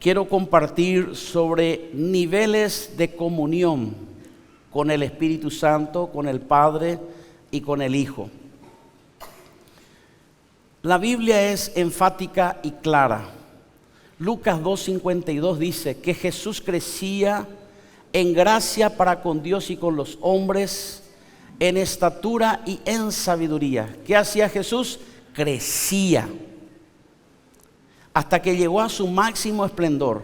quiero compartir sobre niveles de comunión con el Espíritu Santo, con el Padre y con el Hijo. La Biblia es enfática y clara. Lucas 2:52 dice que Jesús crecía en gracia para con Dios y con los hombres, en estatura y en sabiduría. ¿Qué hacía Jesús? Crecía hasta que llegó a su máximo esplendor.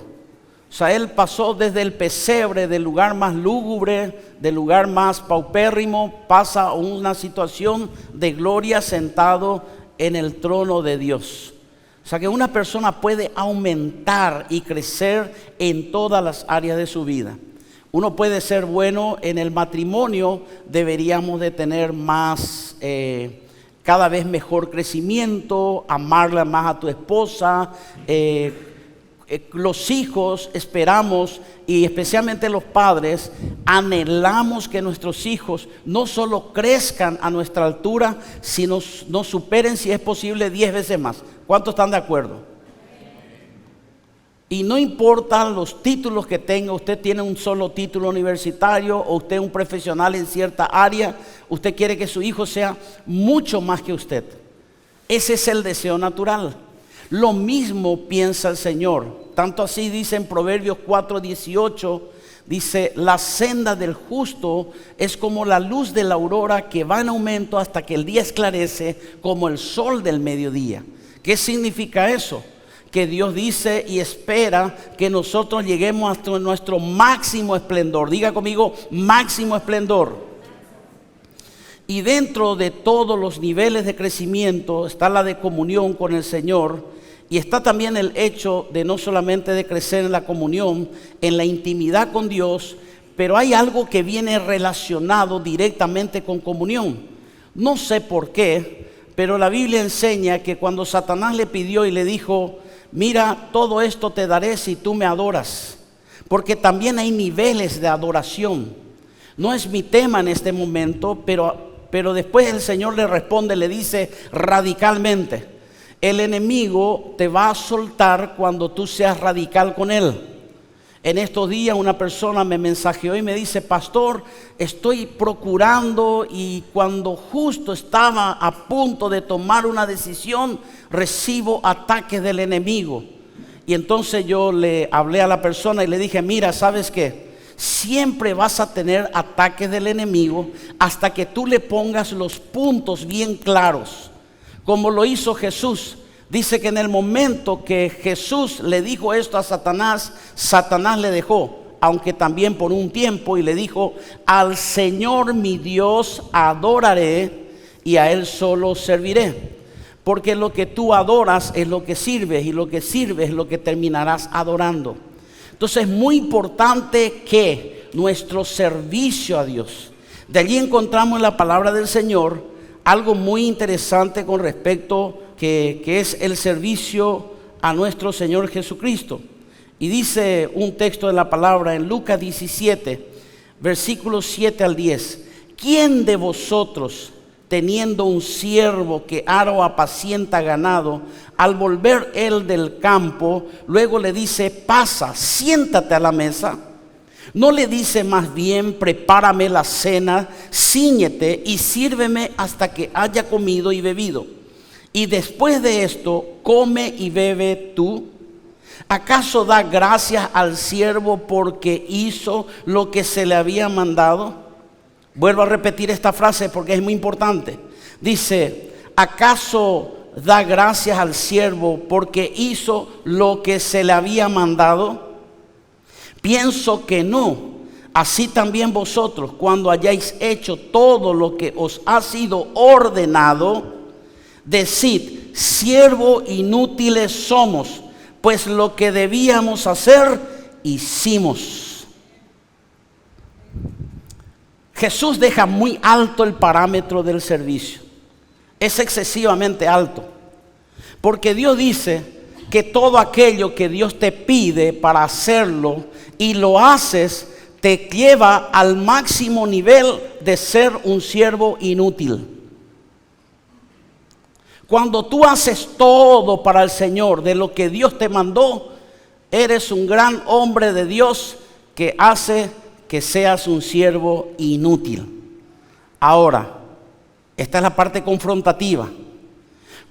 O sea, Él pasó desde el pesebre, del lugar más lúgubre, del lugar más paupérrimo, pasa a una situación de gloria sentado en el trono de Dios. O sea, que una persona puede aumentar y crecer en todas las áreas de su vida. Uno puede ser bueno en el matrimonio, deberíamos de tener más, cada vez mejor crecimiento, amarla más a tu esposa, los hijos esperamos, y especialmente los padres, anhelamos que nuestros hijos no solo crezcan a nuestra altura, sino nos superen, si es posible, 10 veces más. ¿Cuántos están de acuerdo? Y no importan los títulos que tenga, usted tiene un solo título universitario o usted es un profesional en cierta área, usted quiere que su hijo sea mucho más que usted. Ese es el deseo natural. Lo mismo piensa el Señor. Tanto así dice en Proverbios 4:18, dice: la senda del justo es como la luz de la aurora que va en aumento hasta que el día esclarece como el sol del mediodía. ¿Qué significa eso? Que Dios dice y espera que nosotros lleguemos hasta nuestro máximo esplendor. Diga conmigo, máximo esplendor. Y dentro de todos los niveles de crecimiento está la de comunión con el Señor, y está también el hecho de no solamente de crecer en la comunión, en la intimidad con Dios, pero hay algo que viene relacionado directamente con comunión. No sé por qué, pero la Biblia enseña que cuando Satanás le pidió y le dijo: mira, todo esto te daré si tú me adoras, porque también hay niveles de adoración. No es mi tema en este momento, pero después el Señor le responde, le dice radicalmente: el enemigo te va a soltar cuando tú seas radical con él. En estos días una persona me mensajeó y me dice: pastor, estoy procurando, y cuando justo estaba a punto de tomar una decisión, recibo ataques del enemigo. Y entonces yo le hablé a la persona y le dije: mira, ¿sabes qué? Siempre vas a tener ataques del enemigo hasta que tú le pongas los puntos bien claros, como lo hizo Jesús. Dice que en el momento que Jesús le dijo esto a Satanás, Satanás le dejó, aunque también por un tiempo, y le dijo: al Señor mi Dios adoraré y a Él solo serviré. Porque lo que tú adoras es lo que sirves, y lo que sirves es lo que terminarás adorando. Entonces es muy importante que nuestro servicio a Dios, de allí encontramos en la palabra del Señor algo muy interesante con respecto que es el servicio a nuestro Señor Jesucristo. Y dice un texto de la palabra en Lucas 17, versículos 7 al 10: ¿quién de vosotros, teniendo un siervo que ara o apacienta ganado, al volver él del campo, luego le dice: pasa, siéntate a la mesa? ¿No le dice más bien: prepárame la cena, cíñete y sírveme hasta que haya comido y bebido? Y después de esto, come y bebe tú. ¿Acaso da gracias al siervo porque hizo lo que se le había mandado? Vuelvo a repetir esta frase porque es muy importante. Dice: ¿acaso da gracias al siervo porque hizo lo que se le había mandado? Pienso que no. Así también vosotros, cuando hayáis hecho todo lo que os ha sido ordenado, decid: siervo inútiles somos, pues lo que debíamos hacer, hicimos. Jesús deja muy alto el parámetro del servicio. Es excesivamente alto. Porque Dios dice que todo aquello que Dios te pide para hacerlo y lo haces, te lleva al máximo nivel de ser un siervo inútil. Cuando tú haces todo para el Señor de lo que Dios te mandó, Eres un gran hombre de Dios que hace que seas un siervo inútil. Ahora, esta es la parte confrontativa.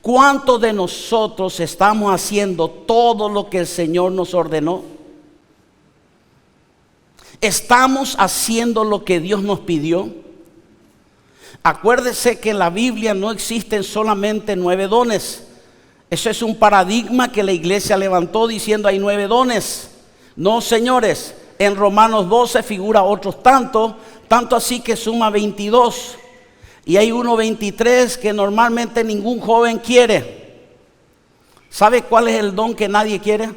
¿Cuántos de nosotros estamos haciendo todo lo que el Señor nos ordenó? ¿Estamos haciendo lo que Dios nos pidió? Acuérdese que en la Biblia no existen solamente 9 dones. Eso es un paradigma que la iglesia levantó diciendo hay 9 dones. No, señores, en Romanos 12 figura otros tanto así que suma 22. Y hay uno 23 que normalmente ningún joven quiere. ¿Sabe cuál es el don que nadie quiere?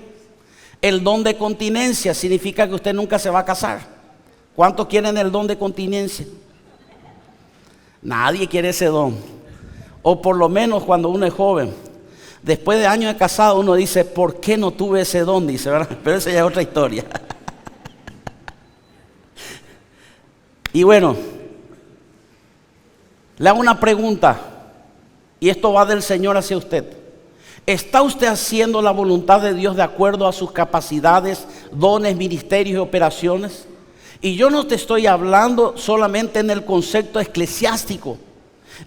El don de continencia. Significa que usted nunca se va a casar. ¿Cuántos quieren el don de continencia? Nadie quiere ese don. O por lo menos cuando uno es joven. Después de años de casado uno dice, ¿por qué no tuve ese don? Dice, ¿verdad? Pero esa ya es otra historia. Y bueno, le hago una pregunta, y esto va del Señor hacia usted. ¿Está usted haciendo la voluntad de Dios de acuerdo a sus capacidades, dones, ministerios y operaciones? Y yo no te estoy hablando solamente en el concepto eclesiástico.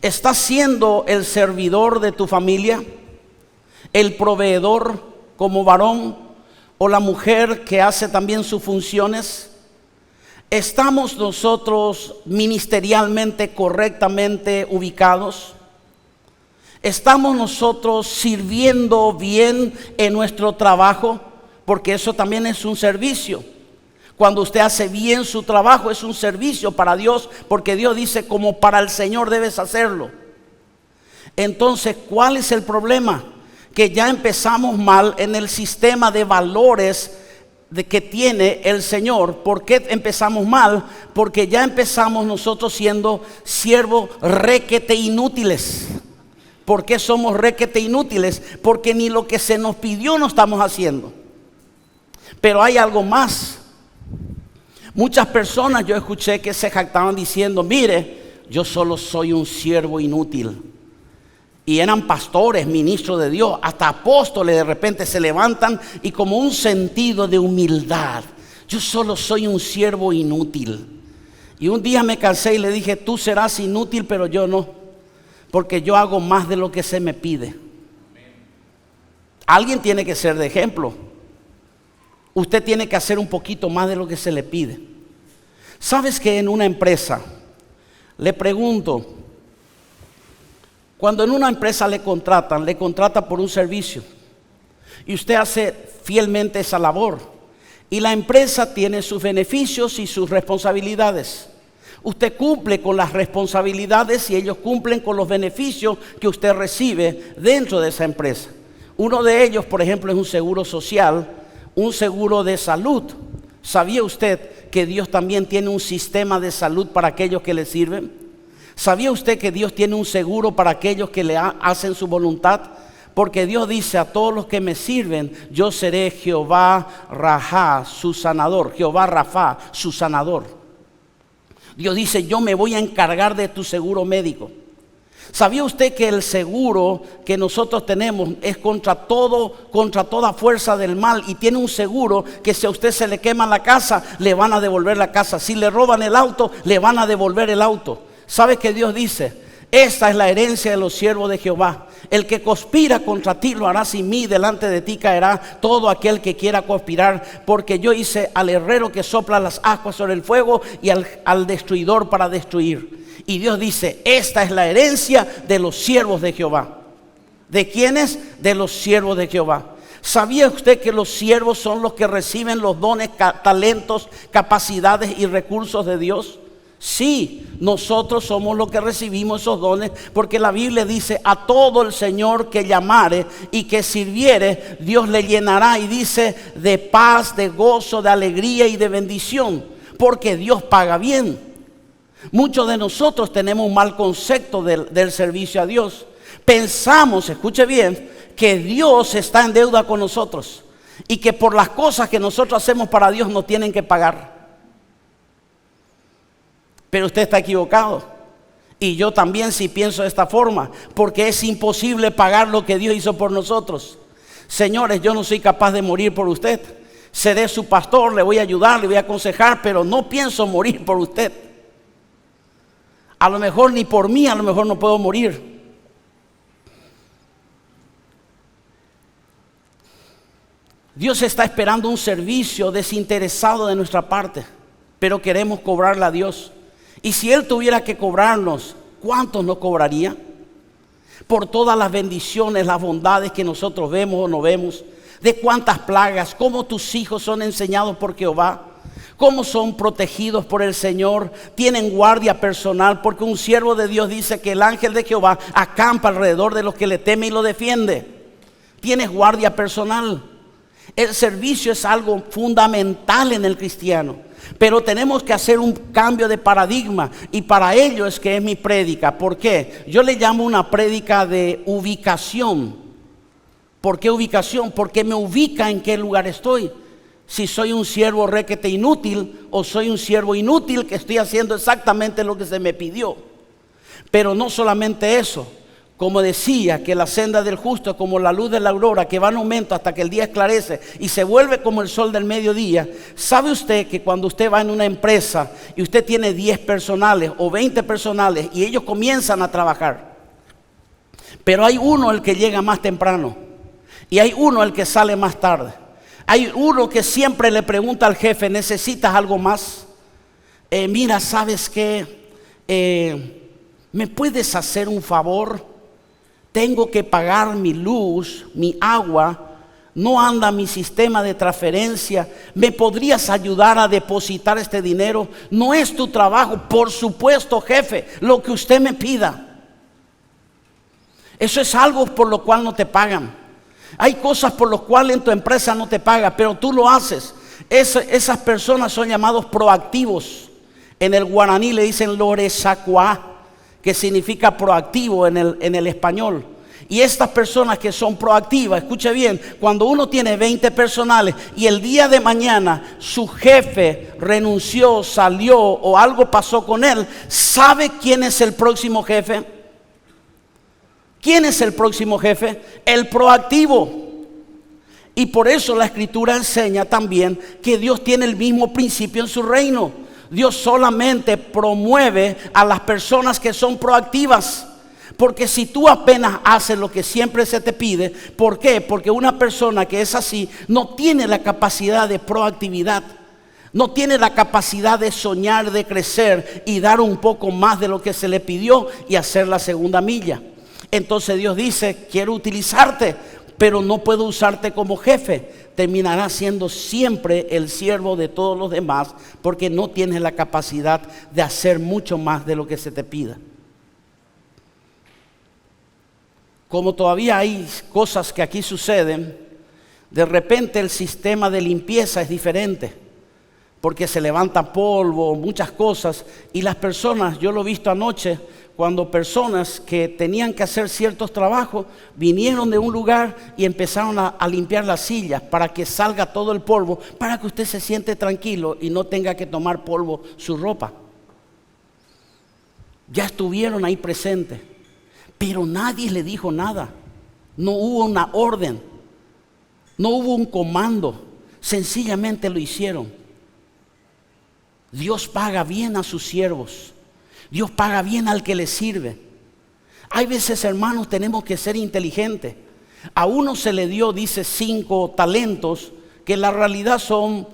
¿Estás siendo el servidor de tu familia? ¿El proveedor como varón? ¿O la mujer que hace también sus funciones? ¿Estamos nosotros ministerialmente correctamente ubicados? ¿Estamos nosotros sirviendo bien en nuestro trabajo? Porque eso también es un servicio. Cuando usted hace bien su trabajo es un servicio para Dios, porque Dios dice como para el Señor debes hacerlo. Entonces, ¿cuál es el problema? Que ya empezamos mal en el sistema de valores que tiene el Señor. ¿Por qué empezamos mal? Porque ya empezamos nosotros siendo siervos requete inútiles. ¿Por qué somos requete inútiles? Porque ni lo que se nos pidió no estamos haciendo. Pero hay algo más. Muchas personas yo escuché que se jactaban diciendo, mire, yo solo soy un siervo inútil. Y eran pastores, ministros de Dios, hasta apóstoles de repente se levantan y como un sentido de humildad. Yo solo soy un siervo inútil. Y un día me cansé y le dije, tú serás inútil, pero yo no. Porque yo hago más de lo que se me pide. Alguien tiene que ser de ejemplo. Usted tiene que hacer un poquito más de lo que se le pide. ¿Sabes que en una empresa, le pregunto, cuando en una empresa le contratan por un servicio y usted hace fielmente esa labor y la empresa tiene sus beneficios y sus responsabilidades? Usted cumple con las responsabilidades y ellos cumplen con los beneficios que usted recibe dentro de esa empresa. Uno de ellos, por ejemplo, es un seguro social, un seguro de salud. ¿Sabía usted que Dios también tiene un sistema de salud para aquellos que le sirven? ¿Sabía usted que Dios tiene un seguro para aquellos que le hacen su voluntad? Porque Dios dice a todos los que me sirven, yo seré Jehová Rafa, su sanador. Jehová Rafa, su sanador. Dios dice, yo me voy a encargar de tu seguro médico. ¿Sabía usted que el seguro que nosotros tenemos es contra toda fuerza del mal? Y tiene un seguro que si a usted se le quema la casa, le van a devolver la casa. Si le roban el auto, le van a devolver el auto. ¿Sabe qué Dios dice? Esta es la herencia de los siervos de Jehová. El que conspira contra ti lo hará sin mí, delante de ti caerá todo aquel que quiera conspirar, porque yo hice al herrero que sopla las ascuas sobre el fuego y al destruidor para destruir. Y Dios dice, esta es la herencia de los siervos de Jehová. ¿De quiénes? De los siervos de Jehová. ¿Sabía usted que los siervos son los que reciben los dones, talentos, capacidades y recursos de Dios? Sí, nosotros somos los que recibimos esos dones, porque la Biblia dice, a todo el Señor que llamare y que sirviere, Dios le llenará, y dice, de paz, de gozo, de alegría y de bendición, porque Dios paga bien. Muchos de nosotros tenemos un mal concepto del servicio a Dios. Pensamos, escuche bien, que Dios está en deuda con nosotros y que por las cosas que nosotros hacemos para Dios nos tienen que pagar. Pero usted está equivocado. Y yo también sí pienso de esta forma, porque es imposible pagar lo que Dios hizo por nosotros. Señores, yo no soy capaz de morir por usted, Seré su pastor, le voy a ayudar, le voy a aconsejar, pero no pienso morir por usted. A lo mejor ni por mí, a lo mejor no puedo morir. Dios está esperando un servicio desinteresado de nuestra parte, pero queremos cobrarle a Dios. Y si Él tuviera que cobrarnos, ¿cuántos nos cobraría? Por todas las bendiciones, las bondades que nosotros vemos o no vemos, de cuántas plagas, cómo tus hijos son enseñados por Jehová, cómo son protegidos por el Señor, tienen guardia personal, porque un siervo de Dios dice que el ángel de Jehová acampa alrededor de los que le temen y lo defiende. Tienes guardia personal. El servicio es algo fundamental en el cristiano, pero tenemos que hacer un cambio de paradigma, y para ello es que es mi prédica. ¿Por qué? Yo le llamo una prédica de ubicación. ¿Por qué ubicación? Porque me ubica en qué lugar estoy. Si soy un siervo requete inútil o soy un siervo inútil que estoy haciendo exactamente lo que se me pidió. Pero no solamente eso. Como decía, que la senda del justo es como la luz de la aurora, que va en aumento hasta que el día esclarece y se vuelve como el sol del mediodía. ¿Sabe usted que cuando usted va en una empresa y usted tiene 10 personales o 20 personales y ellos comienzan a trabajar, pero hay uno el que llega más temprano y hay uno el que sale más tarde? Hay uno que siempre le pregunta al jefe: ¿necesitas algo más? Mira, ¿sabes qué? ¿Me puedes hacer un favor? Tengo que pagar mi luz, mi agua, no anda mi sistema de transferencia. ¿Me podrías ayudar a depositar este dinero? No es tu trabajo. Por supuesto, jefe, lo que usted me pida. Eso es algo por lo cual no te pagan. Hay cosas por las cuales en tu empresa no te paga, pero tú lo haces. Esas personas son llamados proactivos. En el guaraní le dicen loresacuá, que significa proactivo en el español. Y estas personas que son proactivas, escuche bien, cuando uno tiene 20 personales y el día de mañana su jefe renunció, salió o algo pasó con él, ¿sabe quién es el próximo jefe? ¿Quién es el próximo jefe? El proactivo. Y por eso la Escritura enseña también que Dios tiene el mismo principio en su reino. Dios solamente promueve a las personas que son proactivas. Porque si tú apenas haces lo que siempre se te pide, ¿por qué? Porque una persona que es así no tiene la capacidad de proactividad, no tiene la capacidad de soñar, de crecer y dar un poco más de lo que se le pidió y hacer la segunda milla. Entonces Dios dice: quiero utilizarte, pero no puedo usarte como jefe. Terminarás siendo siempre el siervo de todos los demás, porque no tienes la capacidad de hacer mucho más de lo que se te pida. Como todavía hay cosas que aquí suceden, de repente el sistema de limpieza es diferente, porque se levanta polvo, muchas cosas, y las personas, yo lo he visto anoche, cuando personas que tenían que hacer ciertos trabajos vinieron de un lugar y empezaron a limpiar las sillas para que salga todo el polvo, para que usted se siente tranquilo y no tenga que tomar polvo su ropa. Ya estuvieron ahí presentes, pero nadie le dijo nada. No hubo una orden, no hubo un comando, sencillamente lo hicieron. Dios paga bien a sus siervos. Dios paga bien al que le sirve. Hay veces, hermanos, tenemos que ser inteligentes. A uno se le dio, dice, 5 talentos, que en la realidad son,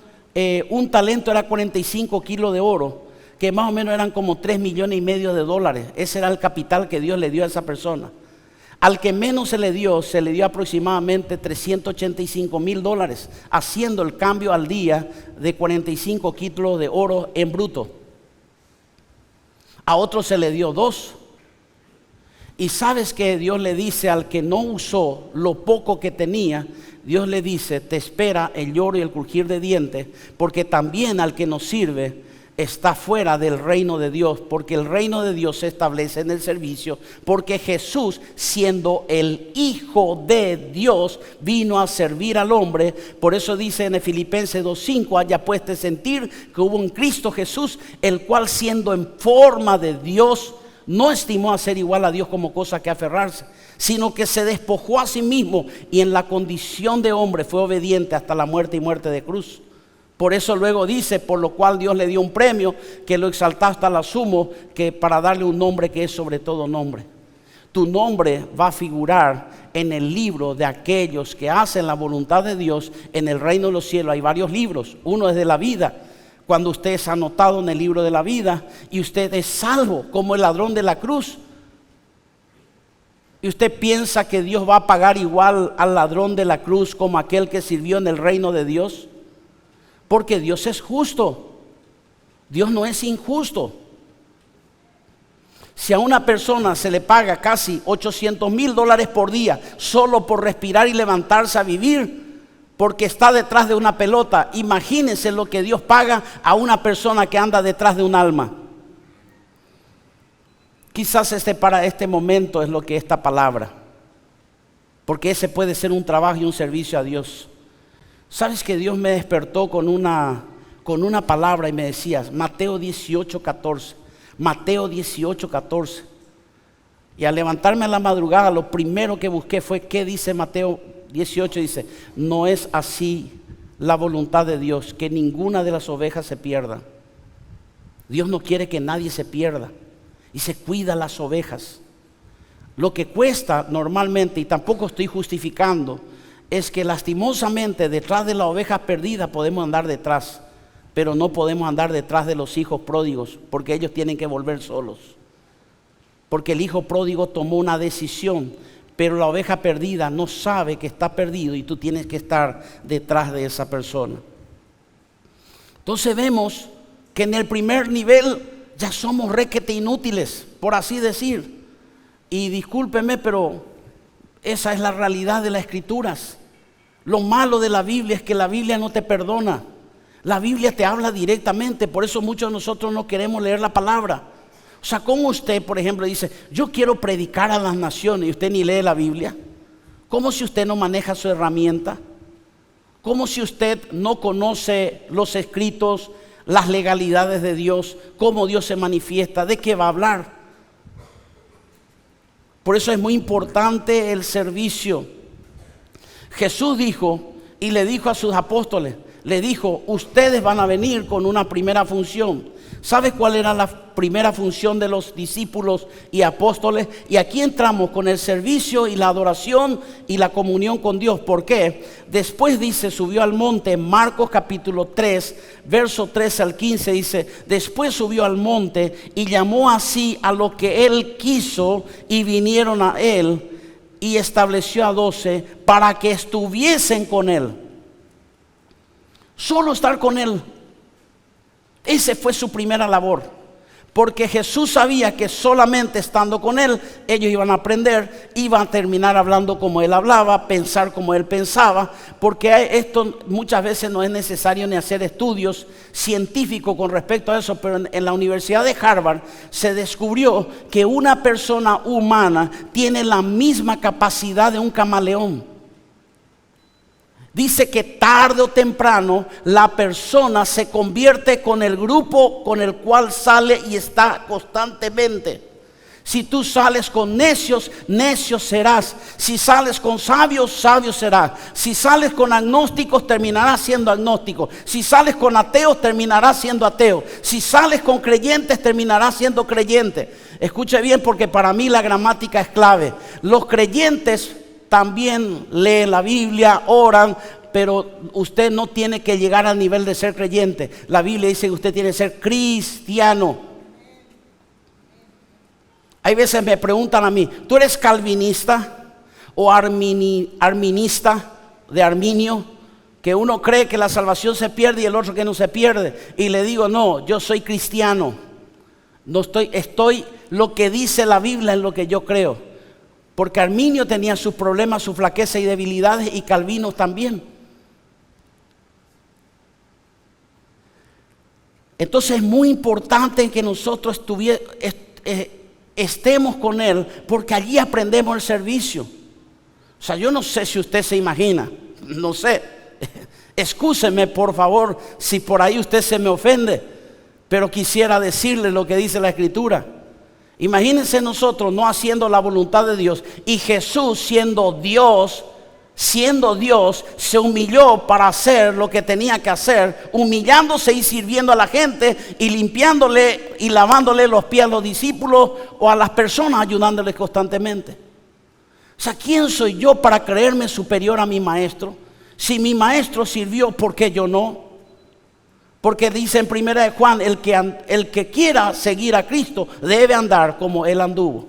un talento era 45 kilos de oro, que más o menos eran como 3,5 millones de dólares. Ese era el capital que Dios le dio a esa persona. Al que menos se le dio aproximadamente 385,000 dólares, haciendo el cambio al día de 45 kilos de oro en bruto. A otro se le dio 2. Y sabes que Dios le dice al que no usó lo poco que tenía, Dios le dice: te espera el lloro y el crujir de dientes, porque también al que nos sirve está fuera del reino de Dios, porque el reino de Dios se establece en el servicio, porque Jesús, siendo el Hijo de Dios, vino a servir al hombre. Por eso dice en Filipenses 2:5: haya pues de sentir que hubo un Cristo Jesús, el cual siendo en forma de Dios, no estimó a ser igual a Dios como cosa que aferrarse, sino que se despojó a sí mismo y en la condición de hombre fue obediente hasta la muerte y muerte de cruz. Por eso luego dice, por lo cual Dios le dio un premio, que lo exaltó hasta la sumo, que para darle un nombre que es sobre todo nombre. Tu nombre va a figurar en el libro de aquellos que hacen la voluntad de Dios en el reino de los cielos. Hay varios libros, uno es de la vida, cuando usted es anotado en el libro de la vida y usted es salvo como el ladrón de la cruz. Y usted piensa que Dios va a pagar igual al ladrón de la cruz como aquel que sirvió en el reino de Dios, porque Dios es justo, Dios no es injusto. Si a una persona se le paga casi $800,000 por día solo por respirar y levantarse a vivir, porque está detrás de una pelota, imagínense lo que Dios paga a una persona que anda detrás de un alma. Quizás para este momento es lo que esta palabra, porque ese puede ser un trabajo y un servicio a Dios. ¿Sabes que Dios me despertó con una palabra y me decía, Mateo 18:14? Mateo 18:14. Y al levantarme a la madrugada, lo primero que busqué fue ¿qué dice Mateo 18? Dice, no es así la voluntad de Dios, que ninguna de las ovejas se pierda. Dios no quiere que nadie se pierda y se cuida las ovejas. Lo que cuesta normalmente, y tampoco estoy justificando, es que lastimosamente detrás de la oveja perdida podemos andar detrás, pero no podemos andar detrás de los hijos pródigos, porque ellos tienen que volver solos. Porque el hijo pródigo tomó una decisión, pero la oveja perdida no sabe que está perdido y tú tienes que estar detrás de esa persona. Entonces vemos que en el primer nivel ya somos requete inútiles, por así decir. Y discúlpeme, pero esa es la realidad de las Escrituras. Lo malo de la Biblia es que la Biblia no te perdona. La Biblia te habla directamente, por eso muchos de nosotros no queremos leer la palabra. O sea, ¿cómo usted, por ejemplo, dice, yo quiero predicar a las naciones y usted ni lee la Biblia? ¿Cómo si usted no maneja su herramienta? ¿Cómo si usted no conoce los escritos, las legalidades de Dios, cómo Dios se manifiesta, de qué va a hablar? Por eso es muy importante el servicio. Jesús dijo y le dijo a sus apóstoles, le dijo, ustedes van a venir con una primera función. ¿Sabe cuál era la primera función de los discípulos y apóstoles? Y aquí entramos con el servicio y la adoración y la comunión con Dios. ¿Por qué? Después dice, subió al monte, Marcos capítulo 3, verso 13 al 15, dice, después subió al monte y llamó así a lo que él quiso y vinieron a él y estableció a 12 para que estuviesen con él. Solo estar con él. Esa fue su primera labor, porque Jesús sabía que solamente estando con él, ellos iban a aprender, iban a terminar hablando como él hablaba, pensar como él pensaba, porque esto muchas veces no es necesario ni hacer estudios científicos con respecto a eso, pero en la Universidad de Harvard se descubrió que una persona humana tiene la misma capacidad de un camaleón. Dice que tarde o temprano la persona se convierte con el grupo con el cual sale y está constantemente. Si tú sales con necios, necios serás. Si sales con sabios, sabios serás. Si sales con agnósticos, terminarás siendo agnóstico. Si sales con ateos, terminarás siendo ateo. Si sales con creyentes, terminarás siendo creyente. Escuche bien, porque para mí la gramática es clave. Los creyentes también leen la Biblia, oran, pero usted no tiene que llegar al nivel de ser creyente. La Biblia dice que usted tiene que ser cristiano. Hay veces me preguntan a mí, ¿tú eres calvinista o arminista de Arminio? Que uno cree que la salvación se pierde y el otro que no se pierde. Y le digo, no, yo soy cristiano. No estoy lo que dice la Biblia en lo que yo creo. Porque Arminio tenía sus problemas, sus flaquezas y debilidades, y Calvino también. Entonces es muy importante que nosotros estemos con él, porque allí aprendemos el servicio. O sea, yo no sé si usted se imagina, no sé. Excúseme por favor si por ahí usted se me ofende, pero quisiera decirle lo que dice la Escritura. Imagínense nosotros no haciendo la voluntad de Dios y Jesús siendo Dios, se humilló para hacer lo que tenía que hacer, humillándose y sirviendo a la gente y limpiándole y lavándole los pies a los discípulos o a las personas, ayudándoles constantemente. O sea, ¿quién soy yo para creerme superior a mi maestro? Si mi maestro sirvió, ¿por qué yo no? Porque dice en 1 de Juan, el que quiera seguir a Cristo debe andar como Él anduvo.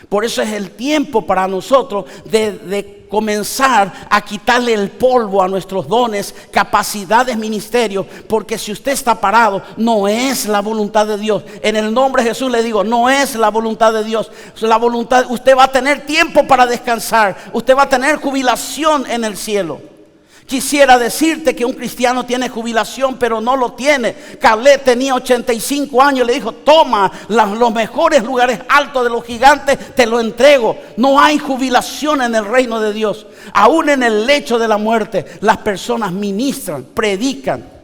Por eso es el tiempo para nosotros de comenzar a quitarle el polvo a nuestros dones, capacidades, ministerios. Porque si usted está parado, no es la voluntad de Dios. En el nombre de Jesús le digo, no es la voluntad de Dios. Usted va a tener tiempo para descansar. Usted va a tener jubilación en el cielo. Quisiera decirte que un cristiano tiene jubilación, pero no lo tiene. Caleb tenía 85 años y le dijo, toma los mejores lugares altos de los gigantes, te lo entrego. No hay jubilación en el reino de Dios. Aún en el lecho de la muerte, las personas ministran, predican.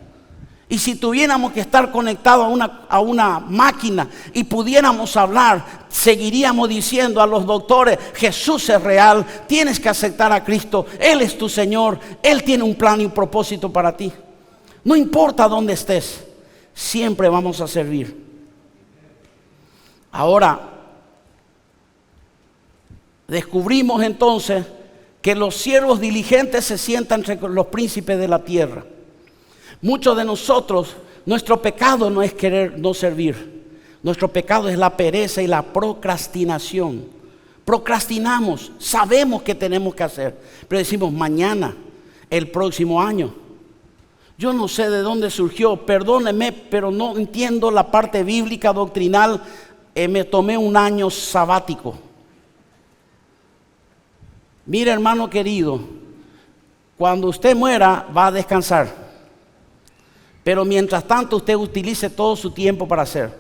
Y si tuviéramos que estar conectados a una máquina y pudiéramos hablar, seguiríamos diciendo a los doctores, Jesús es real, tienes que aceptar a Cristo, Él es tu Señor, Él tiene un plan y un propósito para ti. No importa dónde estés, siempre vamos a servir. Ahora, descubrimos entonces que los siervos diligentes se sientan entre los príncipes de la tierra. Muchos de nosotros, nuestro pecado no es querer no servir. Nuestro pecado es la pereza y la procrastinación. Procrastinamos, sabemos que tenemos que hacer, pero decimos mañana, el próximo año. Yo no sé de dónde surgió, perdóneme, pero no entiendo la parte bíblica, doctrinal. Me tomé un año sabático. Mire, hermano querido, cuando usted muera va a descansar. Pero mientras tanto usted utilice todo su tiempo para hacer.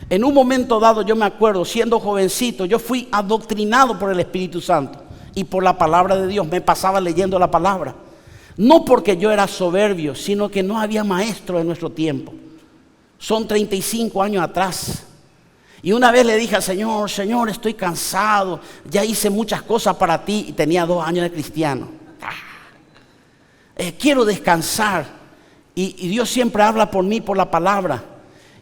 En un momento dado yo me acuerdo, siendo jovencito, yo fui adoctrinado por el Espíritu Santo y por la palabra de Dios. Me pasaba leyendo la palabra. No porque yo era soberbio, sino que no había maestro en nuestro tiempo. Son 35 años atrás. Y una vez le dije al Señor, Señor, estoy cansado, ya hice muchas cosas para ti y tenía 2 años de cristiano. Quiero descansar. Y Dios siempre habla por mí, por la palabra.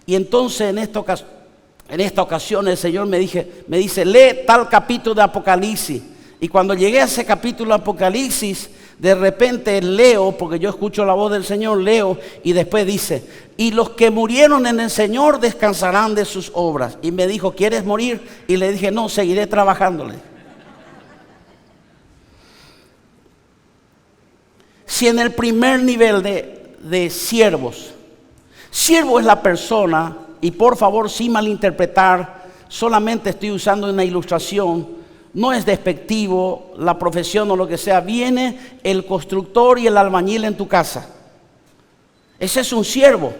Y entonces en esta ocasión el Señor me dice, lee tal capítulo de Apocalipsis. Y cuando llegué a ese capítulo de Apocalipsis, de repente leo, porque yo escucho la voz del Señor, leo, y después dice, y los que murieron en el Señor descansarán de sus obras. Y me dijo, ¿quieres morir? Y le dije, no, seguiré trabajándole. Si en el primer nivel de siervos, siervo es la persona, y por favor sin malinterpretar, solamente estoy usando una ilustración, no es despectivo la profesión o lo que sea. Viene el constructor y el albañil en tu casa, ese es un siervo,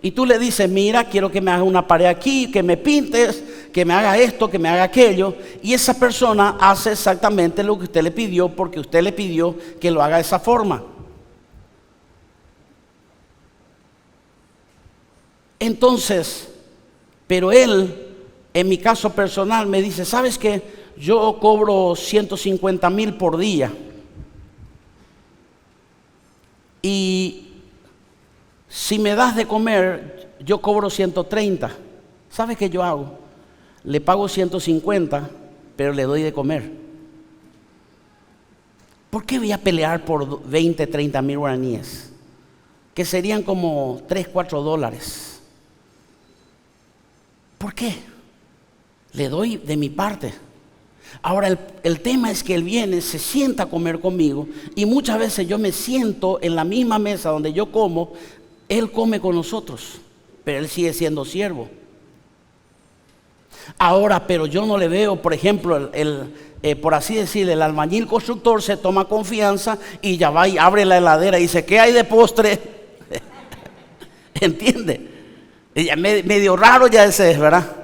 y tú le dices, mira, quiero que me hagas una pared aquí, que me pintes, que me haga esto, que me haga aquello, y esa persona hace exactamente lo que usted le pidió, porque usted le pidió que lo haga de esa forma. Entonces, pero él, en mi caso personal, me dice, ¿sabes qué? Yo cobro 150,000 por día. Y si me das de comer, yo cobro 130. ¿Sabes qué yo hago? Le pago 150, pero le doy de comer. ¿Por qué voy a pelear por 20, 30 mil guaraníes? Que serían como 3, 4 dólares. ¿Por qué? Le doy de mi parte. Ahora el tema es que él viene, se sienta a comer conmigo, y muchas veces yo me siento en la misma mesa donde yo como, él come con nosotros, pero él sigue siendo siervo. Ahora, pero yo no le veo, por ejemplo, por así decirlo, el albañil constructor se toma confianza y ya va y abre la heladera y dice, ¿qué hay de postre? ¿Entiende? Medio raro ya ese es, ¿verdad?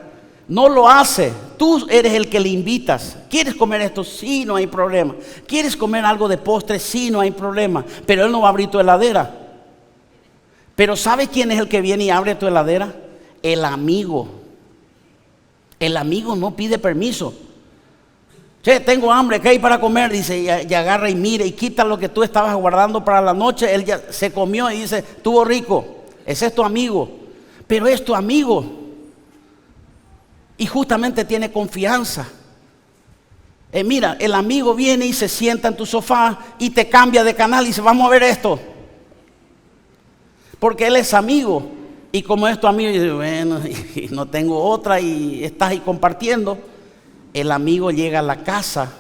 No lo hace. Tú eres el que le invitas. ¿Quieres comer esto? Sí, no hay problema. ¿Quieres comer algo de postre? Sí, no hay problema. Pero él no va a abrir tu heladera. Pero ¿sabes quién es el que viene y abre tu heladera? El amigo. El amigo no pide permiso. Che, tengo hambre, ¿qué hay para comer? Dice, y agarra y mira y quita lo que tú estabas guardando para la noche. Él ya se comió y dice, estuvo rico. Ese es tu amigo. Pero es tu amigo. Y justamente tiene confianza. Mira, el amigo viene y se sienta en tu sofá y te cambia de canal y dice, vamos a ver esto. Porque él es amigo. Y como es tu amigo, y dice, bueno, y no tengo otra y estás ahí compartiendo. El amigo llega a la casa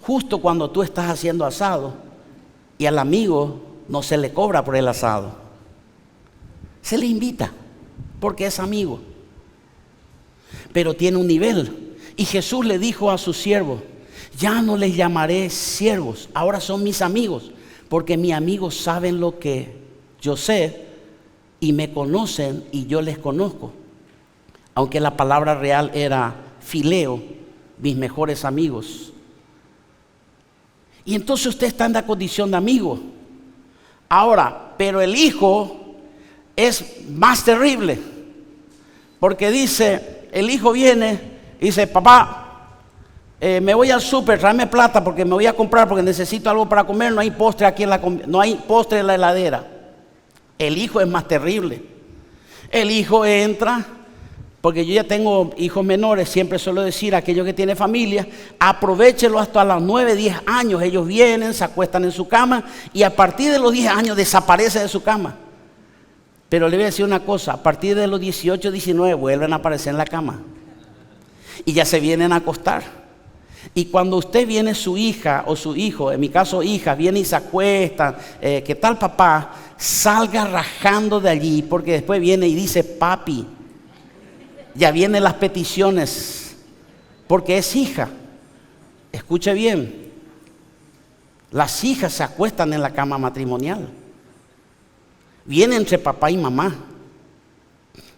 justo cuando tú estás haciendo asado y al amigo no se le cobra por el asado. Se le invita porque es amigo. Pero tiene un nivel. Y Jesús le dijo a sus siervos, ya no les llamaré siervos, ahora son mis amigos, porque mis amigos saben lo que yo sé y me conocen y yo les conozco. Aunque la palabra real era fileo, mis mejores amigos. Y entonces usted está en la condición de amigo. Ahora, pero el hijo es más terrible, porque dice, el hijo viene y dice, papá, me voy al súper, tráeme plata porque me voy a comprar porque necesito algo para comer, no hay postre aquí no hay postre en la heladera. El hijo es más terrible. El hijo entra, porque yo ya tengo hijos menores, siempre suelo decir a aquellos que tienen familia, aprovechelo hasta los 9, 10 años. Ellos vienen, se acuestan en su cama y a partir de los 10 años desaparecen de su cama. Pero le voy a decir una cosa, a partir de los 18, 19 vuelven a aparecer en la cama y ya se vienen a acostar. Y cuando usted viene, su hija o su hijo, en mi caso hija, viene y se acuestan, ¿qué tal papá? Salga rajando de allí, porque después viene y dice papi. Ya vienen las peticiones, porque es hija. Escuche bien, las hijas se acuestan en la cama matrimonial. Viene entre papá y mamá,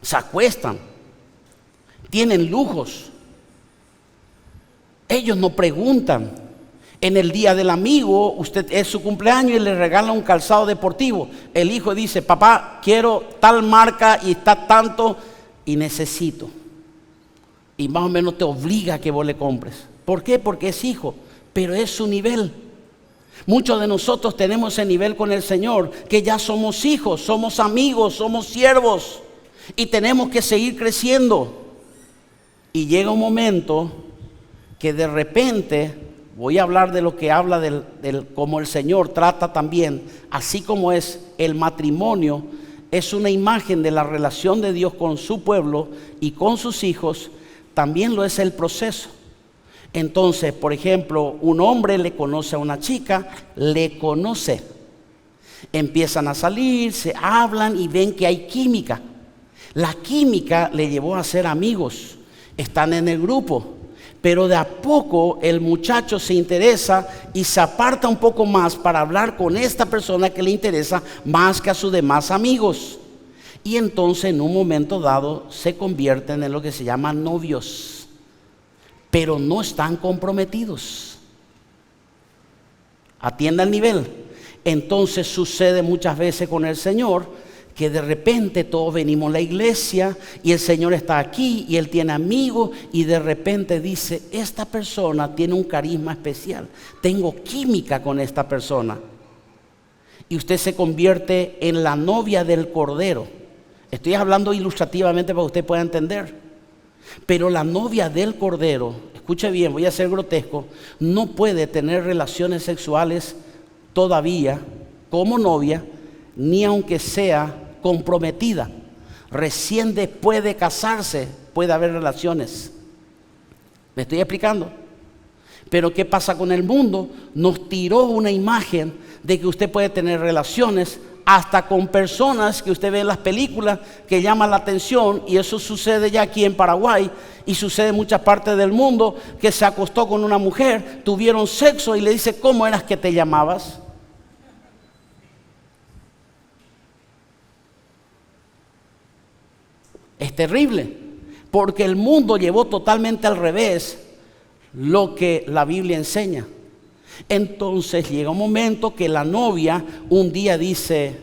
se acuestan, tienen lujos. Ellos no preguntan. En el día del amigo, usted es su cumpleaños y le regala un calzado deportivo. El hijo dice, papá, quiero tal marca y está tanto y necesito. Y más o menos te obliga a que vos le compres. ¿Por qué? Porque es hijo, pero es su nivel. Muchos de nosotros tenemos ese nivel con el Señor, que ya somos hijos, somos amigos, somos siervos y tenemos que seguir creciendo. Y llega un momento que de repente, voy a hablar de lo que habla del cómo el Señor trata también, así como es el matrimonio, es una imagen de la relación de Dios con su pueblo y con sus hijos, también lo es el proceso. Entonces, por ejemplo, un hombre le conoce a una chica, le conoce, empiezan a salir, se hablan y ven que hay química. La química le llevó a ser amigos, están en el grupo, pero de a poco el muchacho se interesa y se aparta un poco más para hablar con esta persona que le interesa más que a sus demás amigos. Y entonces en un momento dado se convierten en lo que se llama novios, pero no están comprometidos. Atienda el nivel. Entonces sucede muchas veces con el Señor que de repente todos venimos a la iglesia y el Señor está aquí y Él tiene amigos y de repente dice, esta persona tiene un carisma especial, tengo química con esta persona. Y usted se convierte en la novia del Cordero. Estoy hablando ilustrativamente para que usted pueda entender. Pero la novia del Cordero, escuche bien, voy a ser grotesco, no puede tener relaciones sexuales todavía como novia, ni aunque sea comprometida. Recién después de casarse puede haber relaciones. ¿Me estoy explicando? Pero ¿qué pasa con el mundo? Nos tiró una imagen de que usted puede tener relaciones hasta con personas que usted ve en las películas que llaman la atención, y eso sucede ya aquí en Paraguay y sucede en muchas partes del mundo, que se acostó con una mujer, tuvieron sexo y le dice, ¿cómo eras que te llamabas? Es terrible, porque el mundo llevó totalmente al revés lo que la Biblia enseña. Entonces llega un momento que la novia un día dice,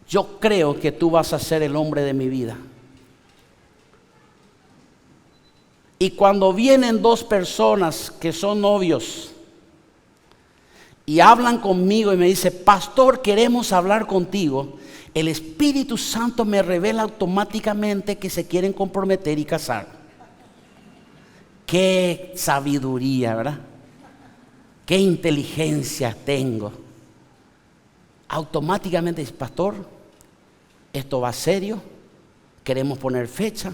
yo creo que tú vas a ser el hombre de mi vida. Y cuando vienen dos personas que son novios y hablan conmigo y me dice, pastor, queremos hablar contigo, el Espíritu Santo me revela automáticamente que se quieren comprometer y casar. Qué sabiduría, ¿verdad? Qué inteligencia tengo. Automáticamente dice, pastor, esto va serio, queremos poner fecha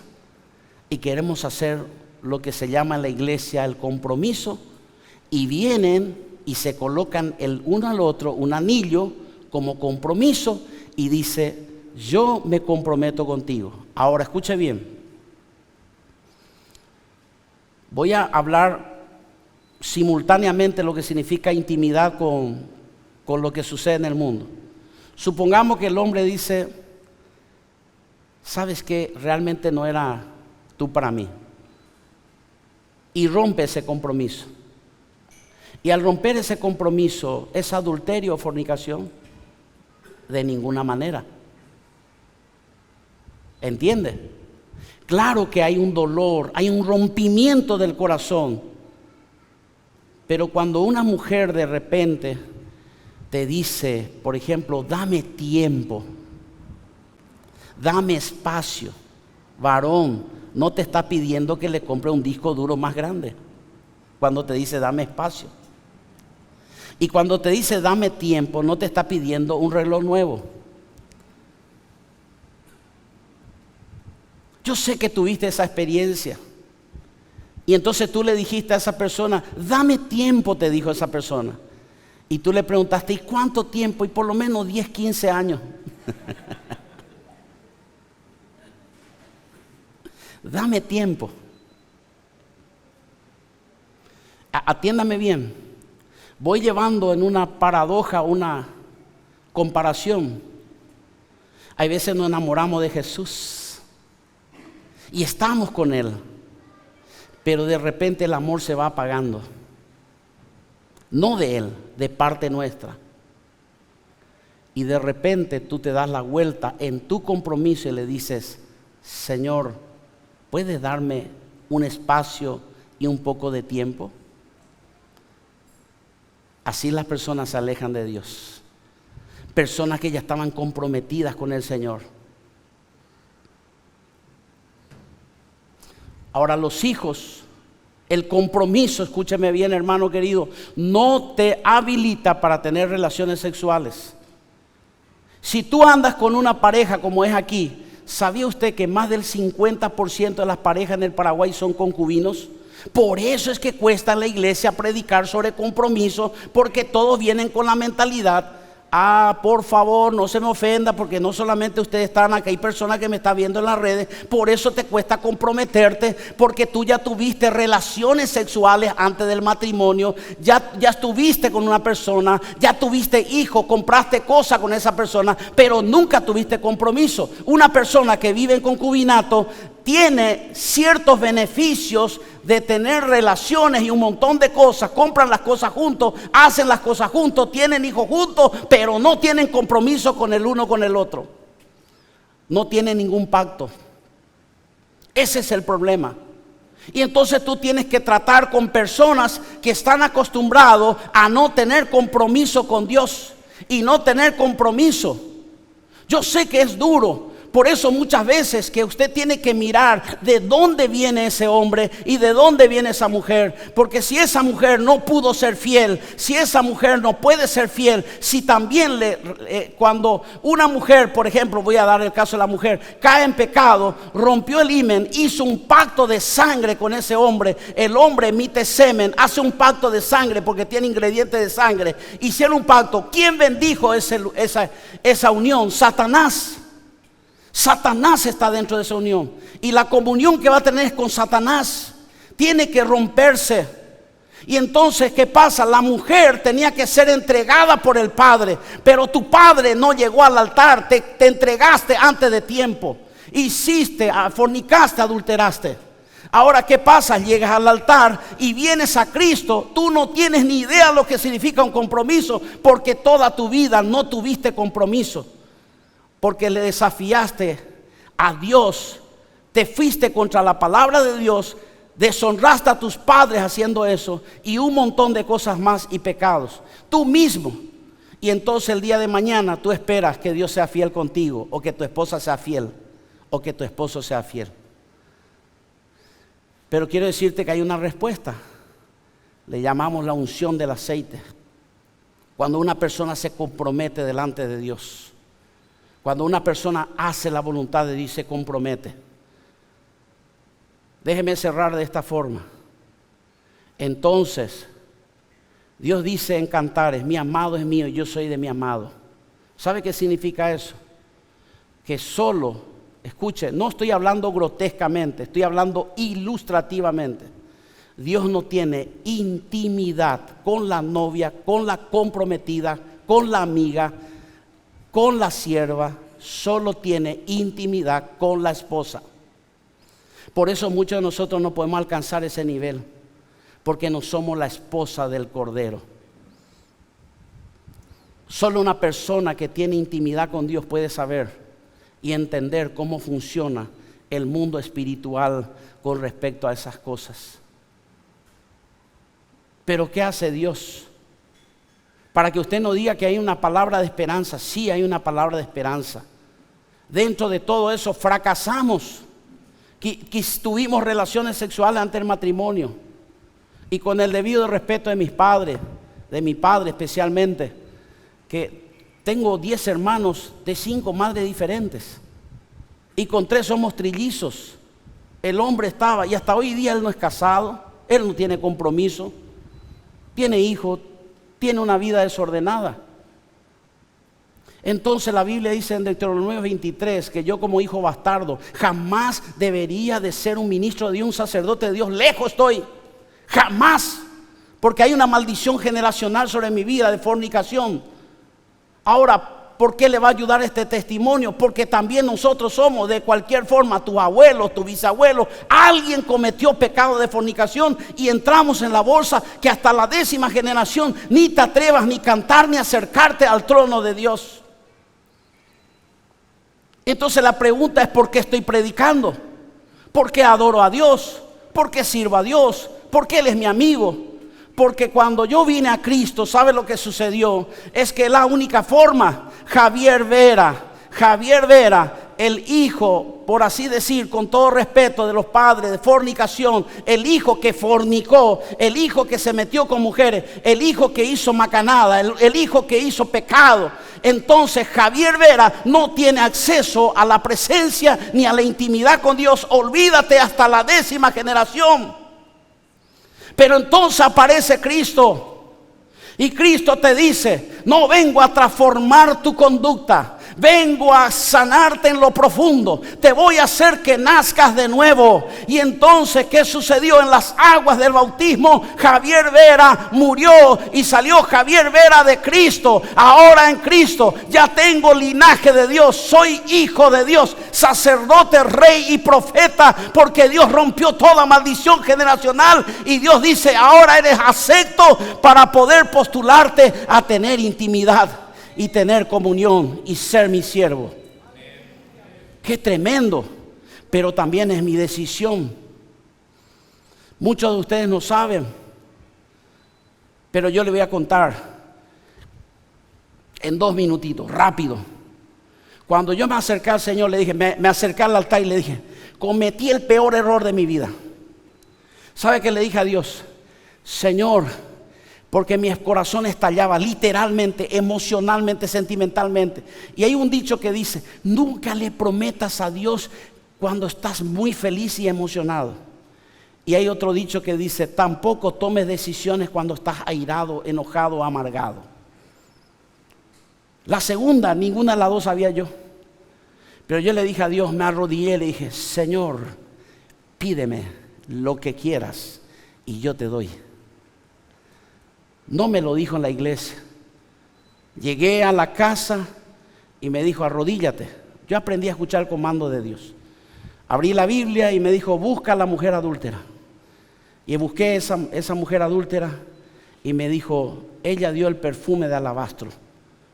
y queremos hacer lo que se llama en la iglesia el compromiso, y vienen y se colocan el uno al otro un anillo como compromiso y dice, yo me comprometo contigo. Ahora escuche bien, voy a hablar simultáneamente lo que significa intimidad con lo que sucede en el mundo. Supongamos que el hombre dice, ¿sabes qué? Realmente no era tú para mí. Y rompe ese compromiso. Y al romper ese compromiso, ¿es adulterio o fornicación? De ninguna manera. ¿Entiende? Claro que hay un dolor, hay un rompimiento del corazón. Pero cuando una mujer de repente te dice, por ejemplo, dame tiempo, dame espacio, varón, no te está pidiendo que le compre un disco duro más grande cuando te dice dame espacio. Y cuando te dice dame tiempo, no te está pidiendo un reloj nuevo. Yo sé que tuviste esa experiencia. Y entonces tú le dijiste a esa persona, dame tiempo, te dijo esa persona. Y tú le preguntaste, ¿y cuánto tiempo? Y por lo menos 10, 15 años. Dame tiempo. Atiéndame bien. Voy llevando en una paradoja, una comparación. Hay veces nos enamoramos de Jesús y estamos con Él, pero de repente el amor se va apagando. No de Él, de parte nuestra. Y de repente tú te das la vuelta en tu compromiso y le dices, Señor, ¿puedes darme un espacio y un poco de tiempo? Así las personas se alejan de Dios. Personas que ya estaban comprometidas con el Señor. Ahora los hijos, el compromiso, escúcheme bien hermano querido, no te habilita para tener relaciones sexuales. Si tú andas con una pareja como es aquí, ¿sabía usted que más del 50% de las parejas en el Paraguay son concubinos? Por eso es que cuesta en la iglesia predicar sobre compromiso, porque todos vienen con la mentalidad, por favor, no se me ofenda, porque no solamente ustedes están acá, hay personas que me están viendo en las redes, por eso te cuesta comprometerte, porque tú ya tuviste relaciones sexuales antes del matrimonio, ya estuviste con una persona, ya tuviste hijos, compraste cosas con esa persona, pero nunca tuviste compromiso. Una persona que vive en concubinato tiene ciertos beneficios de tener relaciones y un montón de cosas, compran las cosas juntos, hacen las cosas juntos, tienen hijos juntos, pero no tienen compromiso con el uno con el otro. No tienen ningún pacto. Ese es el problema. Y entonces tú tienes que tratar con personas que están acostumbrados a no tener compromiso con Dios y no tener compromiso. Yo sé que es duro. Por eso muchas veces que usted tiene que mirar de dónde viene ese hombre y de dónde viene esa mujer. Porque si esa mujer no pudo ser fiel, si esa mujer no puede ser fiel, si también cuando una mujer, por ejemplo, voy a dar el caso de la mujer, cae en pecado, rompió el himen, hizo un pacto de sangre con ese hombre, el hombre emite semen, hace un pacto de sangre porque tiene ingredientes de sangre, hicieron un pacto. ¿Quién bendijo esa unión? Satanás. Satanás está dentro de esa unión y la comunión que va a tener con Satanás tiene que romperse. Y entonces, ¿qué pasa? La mujer tenía que ser entregada por el padre, pero tu padre no llegó al altar, te entregaste antes de tiempo, fornicaste, adulteraste. Ahora, ¿qué pasa? Llegas al altar y vienes a Cristo, tú no tienes ni idea de lo que significa un compromiso, porque toda tu vida no tuviste compromiso. Porque le desafiaste a Dios, te fuiste contra la palabra de Dios, deshonraste a tus padres haciendo eso y un montón de cosas más y pecados. Tú mismo. Y entonces el día de mañana tú esperas que Dios sea fiel contigo, o que tu esposa sea fiel, o que tu esposo sea fiel. Pero quiero decirte que hay una respuesta. Le llamamos la unción del aceite. Cuando una persona se compromete delante de Dios, cuando una persona hace la voluntad de Dios, se compromete. Déjeme cerrar de esta forma. Entonces, Dios dice en Cantares: mi amado es mío y yo soy de mi amado. ¿Sabe qué significa eso? Que solo, escuche, no estoy hablando grotescamente, estoy hablando ilustrativamente. Dios no tiene intimidad con la novia, con la comprometida, con la amiga, con la sierva. Solo tiene intimidad con la esposa. Por eso muchos de nosotros no podemos alcanzar ese nivel, porque no somos la esposa del Cordero. Solo una persona que tiene intimidad con Dios puede saber y entender cómo funciona el mundo espiritual con respecto a esas cosas. Pero ¿qué hace Dios? Para que usted no diga que hay una palabra de esperanza. Sí, hay una palabra de esperanza. Dentro de todo eso fracasamos. Que tuvimos relaciones sexuales antes del matrimonio, y con el debido respeto de mis padres, de mi padre especialmente, que tengo 10 hermanos de 5 madres diferentes, y con 3 somos trillizos. El hombre estaba, y hasta hoy día él no es casado, él no tiene compromiso, tiene hijos, tiene una vida desordenada. Entonces la Biblia dice en Deuteronomio 23 que yo, como hijo bastardo, jamás debería de ser un ministro de Dios, un sacerdote de Dios. Lejos estoy, jamás, porque hay una maldición generacional sobre mi vida de fornicación. Ahora, ¿por qué le va a ayudar este testimonio? Porque también nosotros somos, de cualquier forma, tus abuelos, tu bisabuelo, alguien cometió pecado de fornicación y entramos en la bolsa, que hasta la 10ª generación ni te atrevas ni cantar ni acercarte al trono de Dios. Entonces la pregunta es: ¿por qué estoy predicando? ¿Por qué adoro a Dios? ¿Por qué sirvo a Dios? ¿Por qué Él es mi amigo? Porque cuando yo vine a Cristo, ¿sabe lo que sucedió? Es que la única forma, Javier Vera, el hijo, por así decir, con todo respeto, de los padres de fornicación, el hijo que fornicó, el hijo que se metió con mujeres, el hijo que hizo macanada, el hijo que hizo pecado. Entonces Javier Vera no tiene acceso a la presencia ni a la intimidad con Dios. Olvídate, hasta la 10ª generación. Pero entonces aparece Cristo, y Cristo te dice: no vengo a transformar tu conducta, vengo a sanarte en lo profundo, te voy a hacer que nazcas de nuevo. Y entonces, ¿qué sucedió? En las aguas del bautismo, Javier Vera murió y salió Javier Vera de Cristo. Ahora en Cristo ya tengo linaje de Dios, soy hijo de Dios, sacerdote, rey y profeta, porque Dios rompió toda maldición generacional. Y Dios dice: ahora eres acepto para poder postularte a tener intimidad y tener comunión y ser mi siervo. Qué tremendo. Pero también es mi decisión. Muchos de ustedes no saben, pero yo les voy a contar en 2 minutitos, rápido. Cuando yo me acerqué al Señor, le dije, me acerqué al altar y le dije: cometí el peor error de mi vida. ¿Sabe qué le dije a Dios? Señor, porque mi corazón estallaba literalmente, emocionalmente, sentimentalmente. Y hay un dicho que dice: nunca le prometas a Dios cuando estás muy feliz y emocionado. Y hay otro dicho que dice: tampoco tomes decisiones cuando estás airado, enojado o amargado. La segunda, ninguna de las dos sabía yo. Pero yo le dije a Dios, me arrodillé y le dije: Señor, pídeme lo que quieras y yo te doy. No me lo dijo en la iglesia. Llegué a la casa y me dijo: arrodíllate. Yo aprendí a escuchar el comando de Dios. Abrí la Biblia y me dijo: busca a la mujer adúltera. Y busqué esa mujer adúltera y me dijo: ella dio el perfume de alabastro,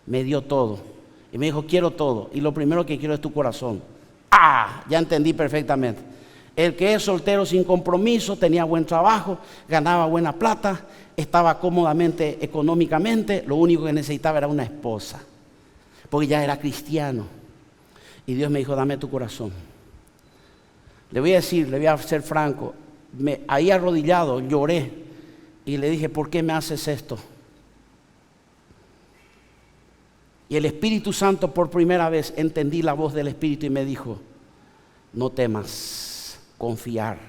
me dio todo. Y me dijo: quiero todo, y lo primero que quiero es tu corazón. Ya entendí perfectamente. El que es soltero sin compromiso, tenía buen trabajo, ganaba buena plata, estaba cómodamente económicamente, lo único que necesitaba era una esposa, porque ya era cristiano. Y Dios me dijo, dame tu corazón. Le voy a decir, le voy a ser franco, ahí arrodillado lloré y le dije, ¿por qué me haces esto? Y el Espíritu Santo, por primera vez entendí la voz del Espíritu y me dijo, no temas confiar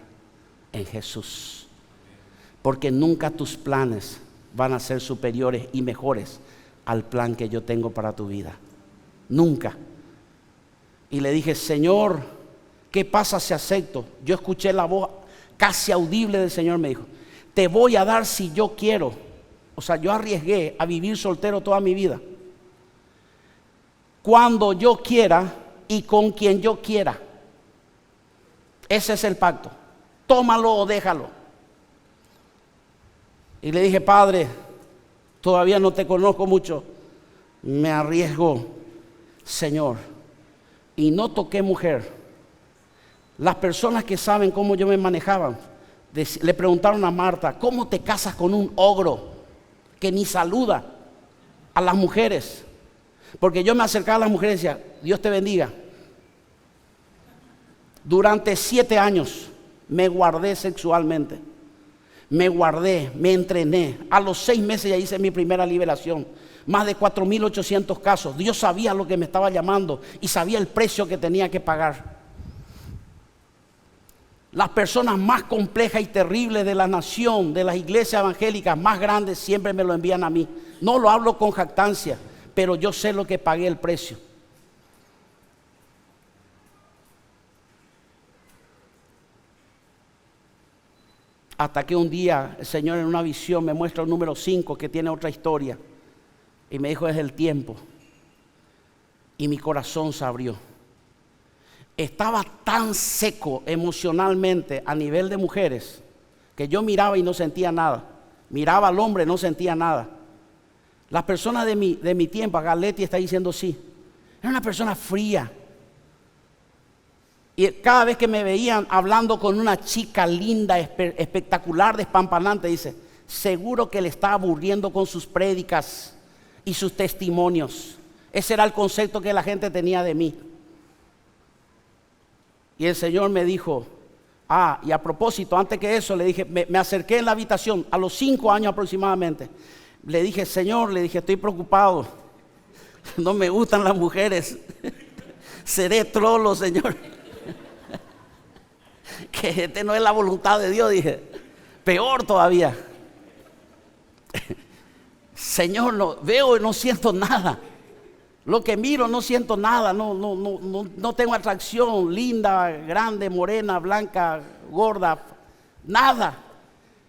en Jesús, porque nunca tus planes van a ser superiores y mejores al plan que yo tengo para tu vida, nunca. Y le dije, Señor, ¿qué pasa si acepto? Yo escuché la voz casi audible del Señor, me dijo, te voy a dar si yo quiero. O sea, yo arriesgué a vivir soltero toda mi vida, cuando yo quiera y con quien yo quiera. Ese es el pacto, tómalo o déjalo. Y le dije, Padre, todavía no te conozco mucho, me arriesgo, Señor. Y no toqué mujer. Las personas que saben cómo yo me manejaba, le preguntaron a Marta, ¿cómo te casas con un ogro que ni saluda a las mujeres? Porque yo me acercaba a las mujeres y decía, Dios te bendiga. Durante 7 años me guardé sexualmente, me guardé, me entrené. A los 6 meses ya hice mi primera liberación. Más de 4.800 casos. Dios sabía lo que me estaba llamando y sabía el precio que tenía que pagar. Las personas más complejas y terribles de la nación, de las iglesias evangélicas más grandes, siempre me lo envían a mí. No lo hablo con jactancia, pero yo sé lo que pagué el precio. Hasta que un día el Señor en una visión me muestra el número 5 que tiene otra historia. Y me dijo, es el tiempo. Y mi corazón se abrió. Estaba tan seco emocionalmente a nivel de mujeres que yo miraba y no sentía nada. Miraba al hombre, no sentía nada. Las personas de mi tiempo, Galetti está diciendo sí. Era una persona fría. Y cada vez que me veían hablando con una chica linda, espectacular, despampanante, dice, seguro que le está aburriendo con sus prédicas y sus testimonios. Ese era el concepto que la gente tenía de mí. Y el Señor me dijo, y a propósito, antes que eso, le dije, me acerqué en la habitación, a los 5 años aproximadamente. Le dije, Señor, le dije, estoy preocupado. No me gustan las mujeres. Seré trolo, Señor. Que este no es la voluntad de Dios, dije. Peor todavía. Señor, veo y no siento nada. Lo que miro no siento nada. No tengo atracción. Linda, grande, morena, blanca, gorda. Nada.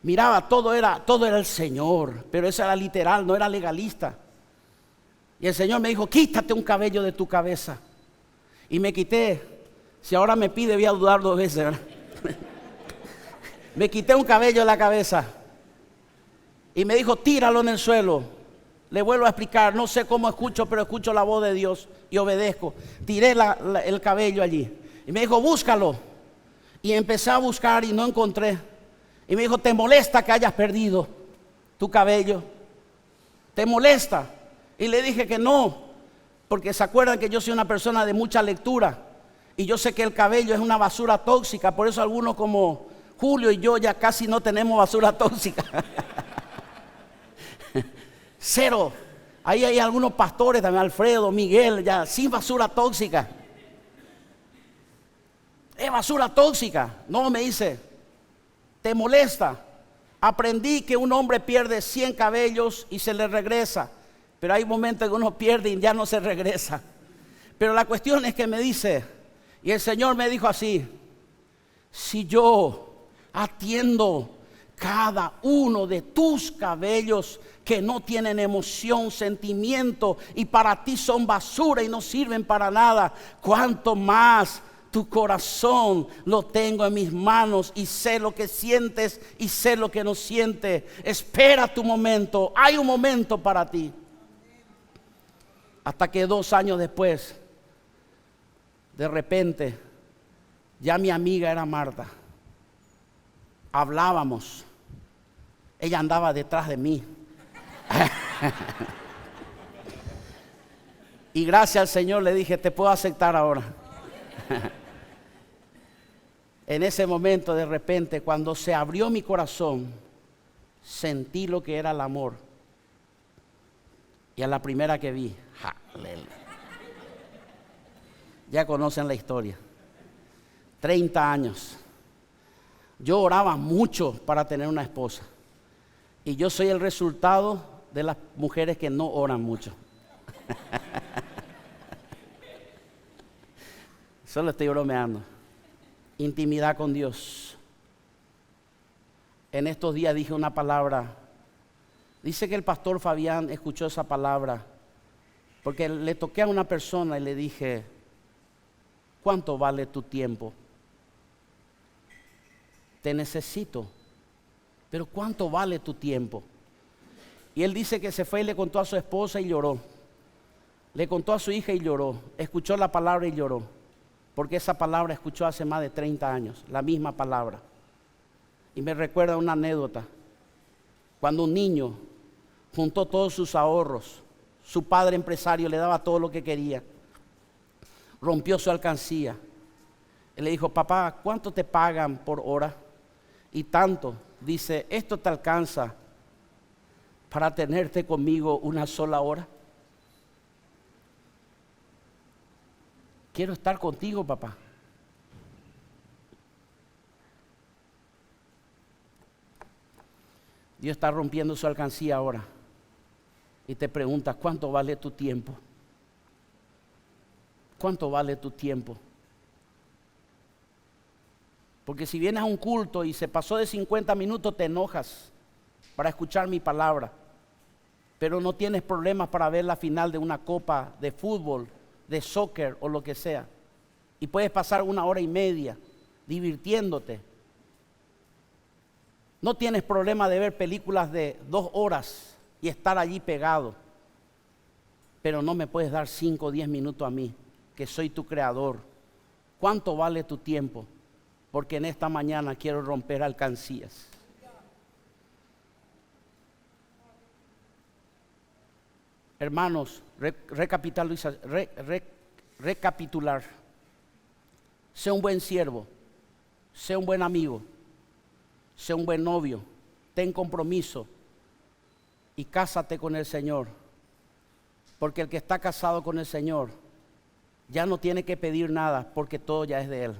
Miraba, todo era el Señor. Pero eso era literal, no era legalista. Y el Señor me dijo, quítate un cabello de tu cabeza. Y me quité. Si ahora me pide, voy a dudar 2 veces, ¿verdad? Me quité un cabello de la cabeza. Y me dijo, tíralo en el suelo. Le vuelvo a explicar, no sé cómo escucho, pero escucho la voz de Dios y obedezco. Tiré el cabello allí. Y me dijo, búscalo. Y empecé a buscar y no encontré. Y me dijo, ¿te molesta que hayas perdido tu cabello? ¿Te molesta? Y le dije que no, porque se acuerdan que yo soy una persona de mucha lectura. Y yo sé que el cabello es una basura tóxica. Por eso algunos como Julio y yo ya casi no tenemos basura tóxica. Cero. Ahí hay algunos pastores también, Alfredo, Miguel, ya sin basura tóxica. Es basura tóxica. No, me dice, ¿te molesta? Aprendí que un hombre pierde 100 cabellos y se le regresa. Pero hay momentos que uno pierde y ya no se regresa. Pero la cuestión es que me dice, y el Señor me dijo así, si yo atiendo cada uno de tus cabellos que no tienen emoción, sentimiento y para ti son basura y no sirven para nada, cuánto más tu corazón lo tengo en mis manos y sé lo que sientes y sé lo que no sientes. Espera tu momento, hay un momento para ti. Hasta que 2 años después, de repente, Ya mi amiga era Marta. Hablábamos. Ella andaba detrás de mí. Y gracias al Señor le dije, te puedo aceptar ahora. En ese momento, de repente, cuando se abrió mi corazón, sentí lo que era el amor. Y a la primera que vi, aleluya. Ya conocen la historia. 30 años. Yo oraba mucho para tener una esposa. Y yo soy el resultado de las mujeres que no oran mucho. Solo estoy bromeando. Intimidad con Dios. En estos días dije una palabra. Dice que el pastor Fabián escuchó esa palabra porque le toqué a una persona y le dije, ¿cuánto vale tu tiempo? Te necesito, pero ¿cuánto vale tu tiempo? Y él dice que se fue y le contó a su esposa y lloró. Le contó a su hija y lloró. Escuchó la palabra y lloró. Porque esa palabra escuchó hace más de 30 años, la misma palabra. Y me recuerda una anécdota. Cuando un niño juntó todos sus ahorros, su padre empresario le daba todo lo que quería. Rompió su alcancía. Él le dijo, papá, ¿cuánto te pagan por hora? Y tanto. Dice, ¿esto te alcanza para tenerte conmigo una sola hora? Quiero estar contigo, papá. Dios está rompiendo su alcancía ahora. Y te pregunta, ¿cuánto vale tu tiempo? ¿Cuánto vale tu tiempo? Porque si vienes a un culto y se pasó de 50 minutos, te enojas para escuchar mi palabra. Pero no tienes problemas para ver la final de una copa de fútbol, de soccer o lo que sea. Y puedes pasar 1 hora y media divirtiéndote. No tienes problema de ver películas de 2 horas y estar allí pegado. Pero no me puedes dar 5 o 10 minutos a mí, que soy tu creador. ¿Cuánto vale tu tiempo? Porque en esta mañana quiero romper alcancías. Hermanos, recapitular. Sé un buen siervo, sé un buen amigo, sé un buen novio, ten compromiso y cásate con el Señor. Porque el que está casado con el Señor ya no tiene que pedir nada porque todo ya es de Él.